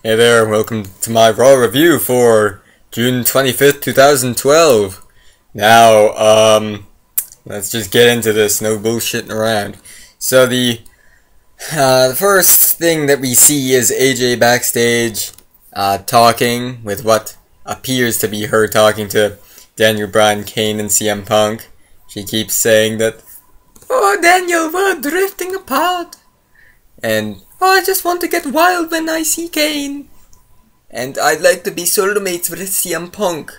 Hey there, welcome to my Raw review for June 25th, 2012. Now, let's just get into this, no bullshitting around. So the first thing that we see is AJ backstage, talking with what appears to be her talking to Daniel, Bryan, Kane, and CM Punk. She keeps saying that, "Oh Daniel, we're drifting apart," and "Oh, I just want to get wild when I see Kane. And I'd like to be soulmates with CM Punk."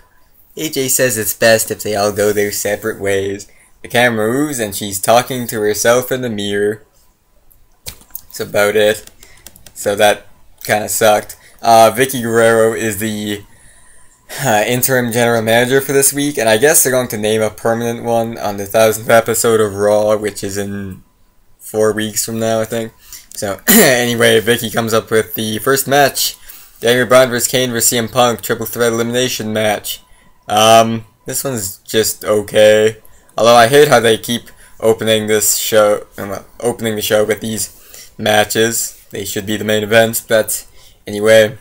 AJ says it's best if they all go their separate ways. The camera moves and she's talking to herself in the mirror. That's about it. So that kinda sucked. Vicky Guerrero is the interim general manager for this week, and I guess they're going to name a permanent one on the 1000th episode of Raw, which is in 4 weeks from now, I think. So, anyway, Vicky comes up with the first match. Daniel Bryan vs. Kane vs. CM Punk, triple threat elimination match. This one's just okay. Although I hate how they keep opening the show with these matches. They should be the main events, but anyway.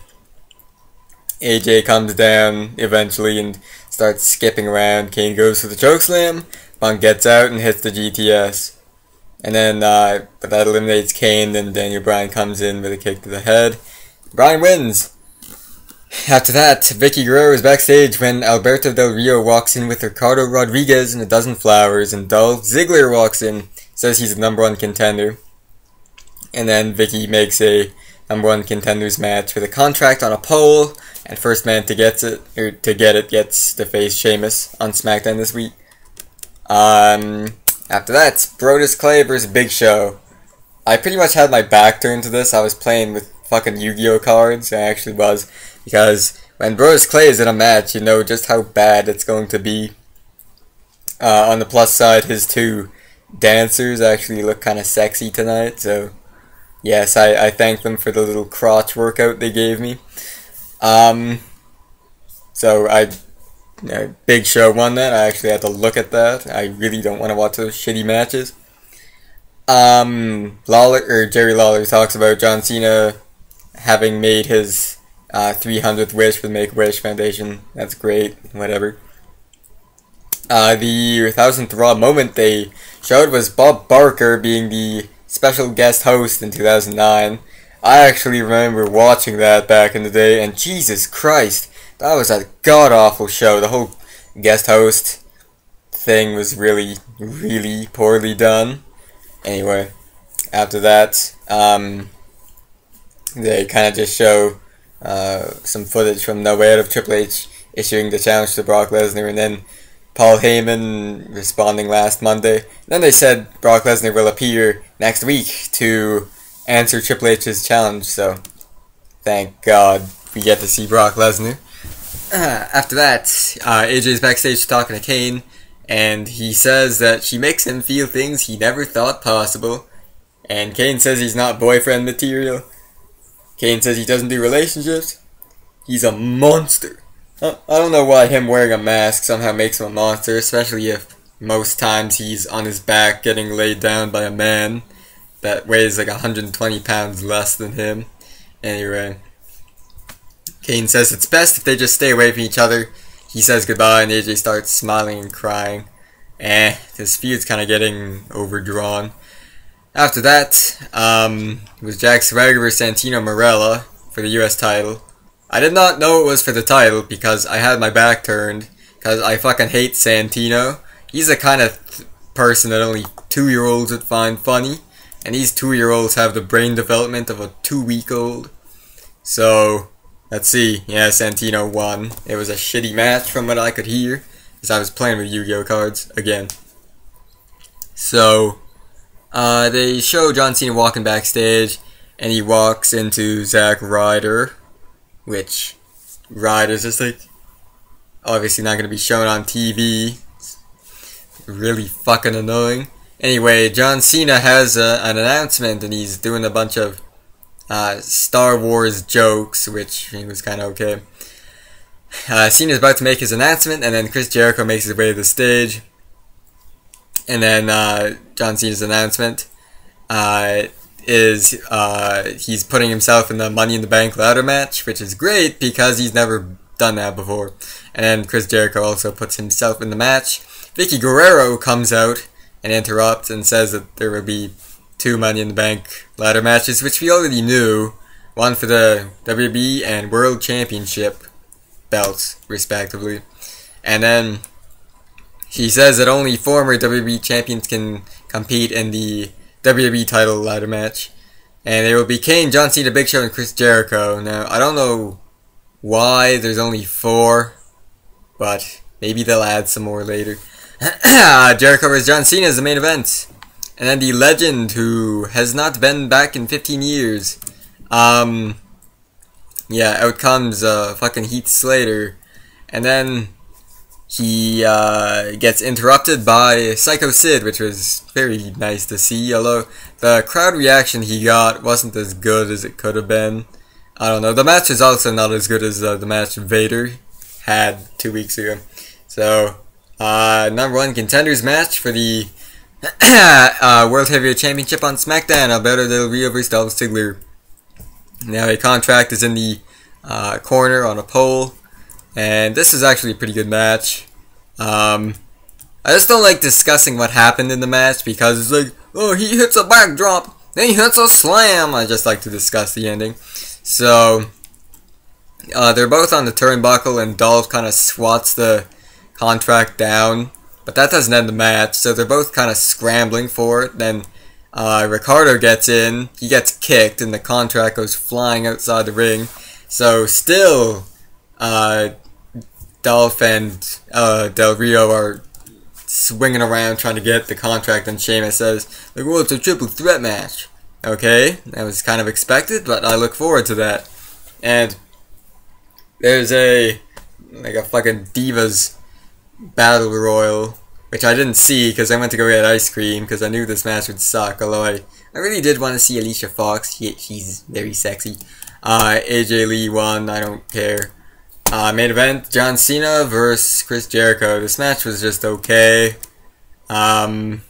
AJ comes down eventually and starts skipping around. Kane goes for the chokeslam. Punk gets out and hits the GTS. And then, but that eliminates Kane, then Daniel Bryan comes in with a kick to the head. Bryan wins! After that, Vicky Guerrero is backstage when Alberto Del Rio walks in with Ricardo Rodriguez and a dozen flowers, and Dolph Ziggler walks in, says he's the #1 contender. And then Vicky makes a #1 contenders match with a contract on a pole, and first man to get it gets to face Sheamus on SmackDown this week. After that, Brodus Clay vs. Big Show. I pretty much had my back turned to this. I was playing with fucking Yu-Gi-Oh cards. I actually was. Because when Brodus Clay is in a match, you know just how bad it's going to be. On the plus side, his two dancers actually look kind of sexy tonight. So, yes, I thank them for the little crotch workout they gave me. Big Show won that. I actually had to look at that. I really don't want to watch those shitty matches. Jerry Lawler talks about John Cena having made his 300th wish with Make-A-Wish Foundation. That's great. Whatever. The 1000th Raw moment they showed was Bob Barker being the special guest host in 2009. I actually remember watching that back in the day, and Jesus Christ, that was a god-awful show. The whole guest host thing was really, really poorly done. Anyway, after that, they kind of just show some footage from nowhere of Triple H issuing the challenge to Brock Lesnar, and then Paul Heyman responding last Monday. And then they said Brock Lesnar will appear next week to answer Triple H's challenge, so thank God we get to see Brock Lesnar. After that, AJ's backstage talking to Kane, and he says that she makes him feel things he never thought possible. And Kane says he's not boyfriend material. Kane says he doesn't do relationships. He's a monster. I don't know why him wearing a mask somehow makes him a monster, especially if most times he's on his back getting laid down by a man that weighs like 120 pounds less than him. Anyway, Kane says it's best if they just stay away from each other. He says goodbye and AJ starts smiling and crying. This feud's kind of getting overdrawn. After that, it was Jack Swagger vs. Santino Marella for the US title. I did not know it was for the title because I had my back turned, because I fucking hate Santino. He's the kind of person that only 2-year-olds would find funny, and these 2-year-olds have the brain development of a 2-week-old. So, let's see. Yeah, Santino won. It was a shitty match from what I could hear, because I was playing with Yu-Gi-Oh cards again. So, they show John Cena walking backstage, and he walks into Zack Ryder, which Ryder's just like obviously not going to be shown on TV. It's really fucking annoying. Anyway, John Cena has an announcement, and he's doing a bunch of Star Wars jokes, which was kind of okay. Cena's about to make his announcement, and then Chris Jericho makes his way to the stage. And then John Cena's announcement is he's putting himself in the Money in the Bank ladder match, which is great because he's never done that before. And then Chris Jericho also puts himself in the match. Vicky Guerrero comes out and interrupts and says that there will be 2 Money in the Bank ladder matches, which we already knew. One for the WWE and World Championship belts, respectively. And then she says that only former WWE champions can compete in the WWE title ladder match. And there will be Kane, John Cena, Big Show, and Chris Jericho. Now, I don't know why there's only 4, but maybe they'll add some more later. Jericho vs. John Cena is the main event. And then the legend who has not been back in 15 years. Yeah, out comes fucking Heath Slater. And then he gets interrupted by Sycho Sid, which was very nice to see, although the crowd reaction he got wasn't as good as it could have been. I don't know, the match is also not as good as the match Vader had 2 weeks ago. So, #1 contenders match for the World Heavyweight Championship on SmackDown, Alberto Del Rio vs. Dolph Ziggler. Now a contract is in the corner on a pole, and this is actually a pretty good match. I just don't like discussing what happened in the match because it's like, oh, he hits a backdrop, then he hits a slam. I just like to discuss the ending. So, they're both on the turnbuckle, and Dolph kind of swats the contract down, but that doesn't end the match, so they're both kind of scrambling for it. Then Ricardo gets in, he gets kicked, and the contract goes flying outside the ring. So still, Dolph and Del Rio are swinging around trying to get the contract, and Sheamus says, like, well, it's a triple threat match. Okay, that was kind of expected, but I look forward to that. And there's a fucking Divas Battle Royal, which I didn't see because I went to go get ice cream because I knew this match would suck, although I really did want to see Alicia Fox. She's very sexy. AJ Lee won, I don't care. Main event, John Cena versus Chris Jericho. This match was just okay. I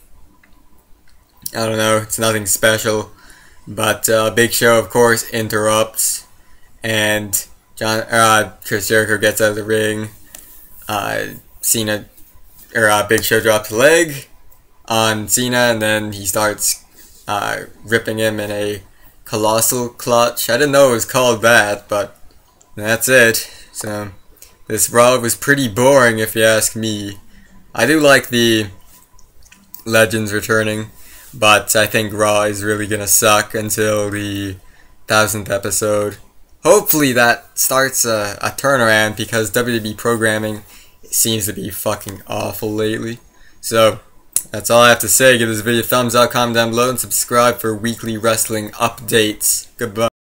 don't know, it's nothing special. But Big Show, of course, interrupts, and Chris Jericho gets out of the ring. Big Show drops a leg on Cena, and then he starts ripping him in a colossal clutch. I didn't know it was called that, but that's it. So this Raw was pretty boring, if you ask me. I do like the Legends returning, but I think Raw is really gonna suck until the 1000th episode. Hopefully that starts a turnaround, because WWE programming seems to be fucking awful lately. So that's all I have to say. Give this video a thumbs up, comment down below, and subscribe for weekly wrestling updates. Goodbye.